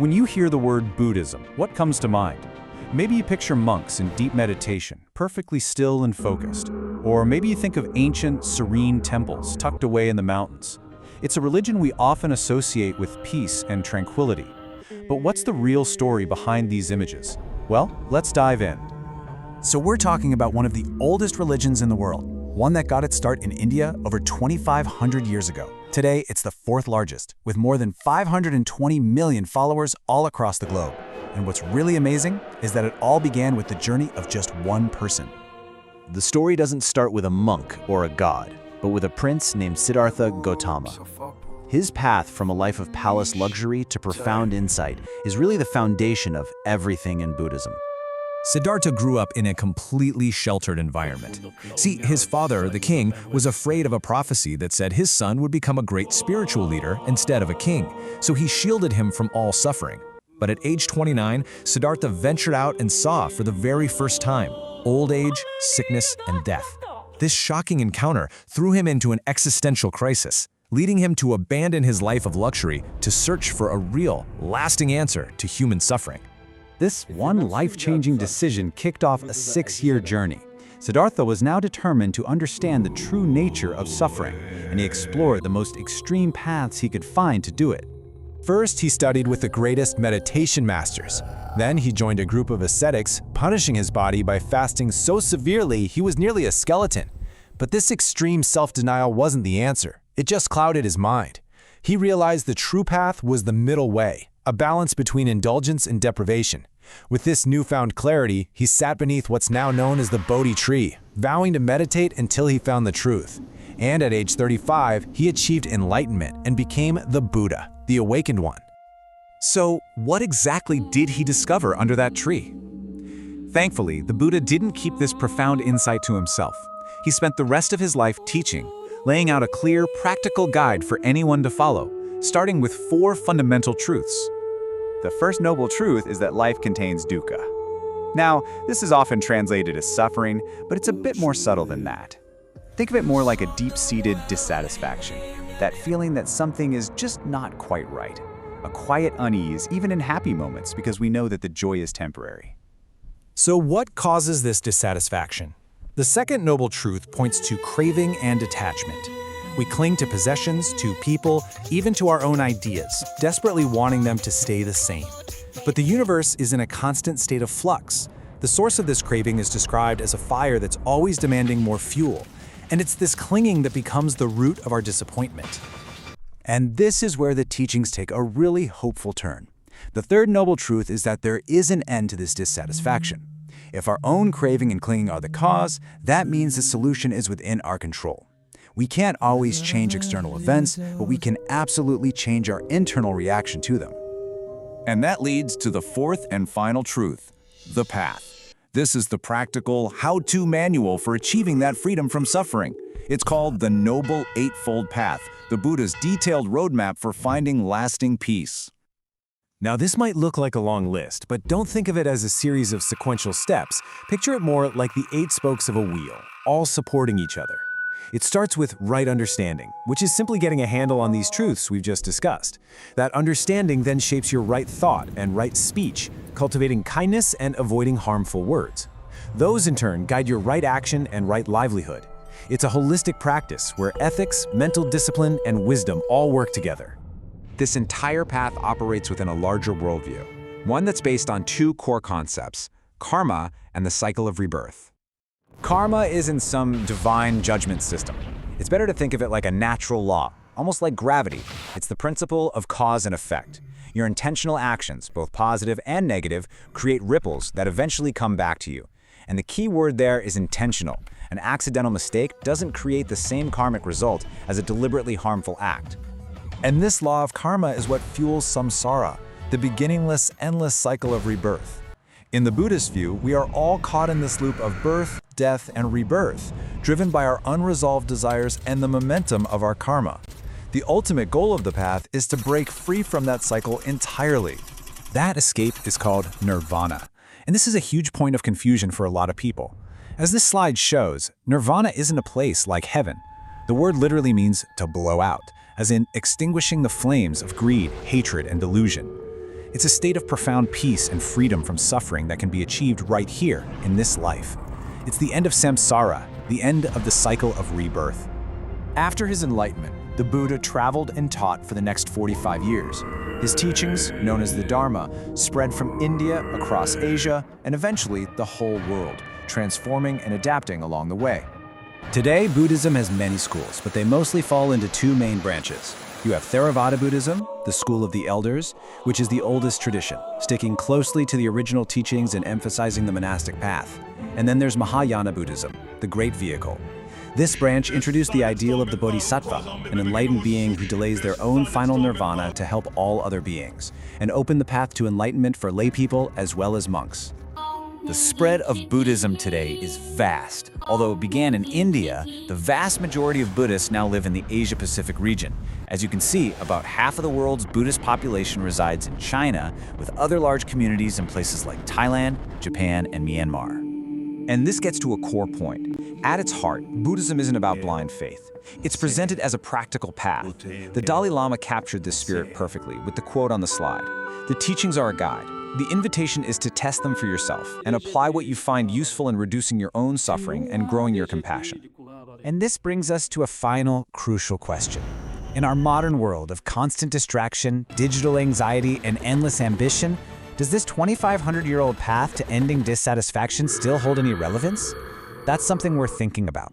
When you hear the word Buddhism, what comes to mind? Maybe you picture monks in deep meditation, perfectly still and focused. Or maybe you think of ancient, serene temples tucked away in the mountains. It's a religion we often associate with peace and tranquility. But what's the real story behind these images? Well, let's dive in. So we're talking about one of the oldest religions in the world, one that got its start in India over 2,500 years ago. Today, it's the fourth largest, with more than 520 million followers all across the globe. And what's really amazing is that it all began with the journey of just one person. The story doesn't start with a monk or a god, but with a prince named Siddhartha Gautama. His path from a life of palace luxury to profound insight is really the foundation of everything in Buddhism. Siddhartha grew up in a completely sheltered environment. See, his father, the king, was afraid of a prophecy that said his son would become a great spiritual leader instead of a king, so he shielded him from all suffering. But at age 29, Siddhartha ventured out and saw for the very first time old age, sickness, and death. This shocking encounter threw him into an existential crisis, leading him to abandon his life of luxury to search for a real, lasting answer to human suffering. This one life-changing decision kicked off a 6-year journey. Siddhartha was now determined to understand the true nature of suffering, and he explored the most extreme paths he could find to do it. First, he studied with the greatest meditation masters. Then he joined a group of ascetics, punishing his body by fasting so severely he was nearly a skeleton. But this extreme self-denial wasn't the answer. It just clouded his mind. He realized the true path was the middle way, a balance between indulgence and deprivation. With this newfound clarity, he sat beneath what's now known as the Bodhi Tree, vowing to meditate until he found the truth. And at age 35, he achieved enlightenment and became the Buddha, the awakened one. So, what exactly did he discover under that tree? Thankfully, the Buddha didn't keep this profound insight to himself. He spent the rest of his life teaching, laying out a clear, practical guide for anyone to follow, starting with 4 fundamental truths. The first noble truth is that life contains dukkha. Now, this is often translated as suffering, but it's a bit more subtle than that. Think of it more like a deep-seated dissatisfaction, that feeling that something is just not quite right. A quiet unease, even in happy moments, because we know that the joy is temporary. So what causes this dissatisfaction? The second noble truth points to craving and attachment. We cling to possessions, to people, even to our own ideas, desperately wanting them to stay the same. But the universe is in a constant state of flux. The source of this craving is described as a fire that's always demanding more fuel. And it's this clinging that becomes the root of our disappointment. And this is where the teachings take a really hopeful turn. The third noble truth is that there is an end to this dissatisfaction. If our own craving and clinging are the cause, that means the solution is within our control. We can't always change external events, but we can absolutely change our internal reaction to them. And that leads to the fourth and final truth, the path. This is the practical how-to manual for achieving that freedom from suffering. It's called the Noble Eightfold Path, the Buddha's detailed roadmap for finding lasting peace. Now, this might look like a long list, but don't think of it as a series of sequential steps. Picture it more like the 8 spokes of a wheel, all supporting each other. It starts with right understanding, which is simply getting a handle on these truths we've just discussed. That understanding then shapes your right thought and right speech, cultivating kindness and avoiding harmful words. Those, in turn, guide your right action and right livelihood. It's a holistic practice where ethics, mental discipline, and wisdom all work together. This entire path operates within a larger worldview, one that's based on 2 core concepts, karma and the cycle of rebirth. Karma isn't some divine judgment system. It's better to think of it like a natural law, almost like gravity. It's the principle of cause and effect. Your intentional actions, both positive and negative, create ripples that eventually come back to you. And the key word there is intentional. An accidental mistake doesn't create the same karmic result as a deliberately harmful act. And this law of karma is what fuels samsara, the beginningless, endless cycle of rebirth. In the Buddhist view, we are all caught in this loop of birth, death, and rebirth, driven by our unresolved desires and the momentum of our karma. The ultimate goal of the path is to break free from that cycle entirely. That escape is called nirvana. And this is a huge point of confusion for a lot of people. As this slide shows, nirvana isn't a place like heaven. The word literally means to blow out, as in extinguishing the flames of greed, hatred, and delusion. It's a state of profound peace and freedom from suffering that can be achieved right here, in this life. It's the end of samsara, the end of the cycle of rebirth. After his enlightenment, the Buddha traveled and taught for the next 45 years. His teachings, known as the Dharma, spread from India across Asia and eventually the whole world, transforming and adapting along the way. Today, Buddhism has many schools, but they mostly fall into two main branches. You have Theravada Buddhism, the school of the elders, which is the oldest tradition, sticking closely to the original teachings and emphasizing the monastic path. And then there's Mahayana Buddhism, the great vehicle. This branch introduced the ideal of the bodhisattva, an enlightened being who delays their own final nirvana to help all other beings, and opened the path to enlightenment for laypeople as well as monks. The spread of Buddhism today is vast. Although it began in India, the vast majority of Buddhists now live in the Asia-Pacific region. As you can see, about half of the world's Buddhist population resides in China, with other large communities in places like Thailand, Japan, and Myanmar. And this gets to a core point. At its heart, Buddhism isn't about blind faith. It's presented as a practical path. The Dalai Lama captured this spirit perfectly with the quote on the slide. The teachings are a guide. The invitation is to test them for yourself and apply what you find useful in reducing your own suffering and growing your compassion. And this brings us to a final, crucial question. In our modern world of constant distraction, digital anxiety, and endless ambition, does this 2,500-year-old path to ending dissatisfaction still hold any relevance? That's something worth thinking about.